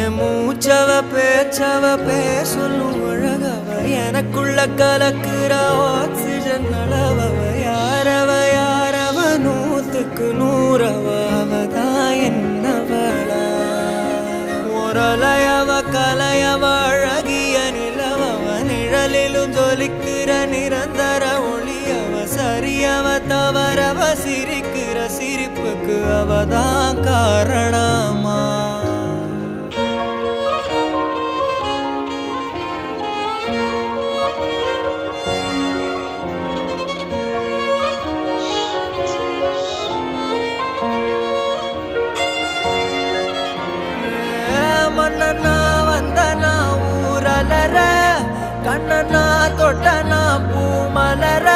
என் மூச்சவ பேச்சவ பேர் சொல்லும் அழகவ எனக்குள்ள கலக்குற ஆக்சிஜன் அளவவ யாரவ யாரவ 100க்கு 100 அவதான் என்னவளா முரலையவ கலையவ அழகிய நிலவவ நிழலிலும் ஜொலிக்கிற நிரந்தர ஒளியவ சரியவ தவறவ சிரிக்கிற சிரிப்புக்கு அவதான் காரணமா மன்னனா வந்தனா ஊரலர கண்ணனா தொட்டனா பூ மலர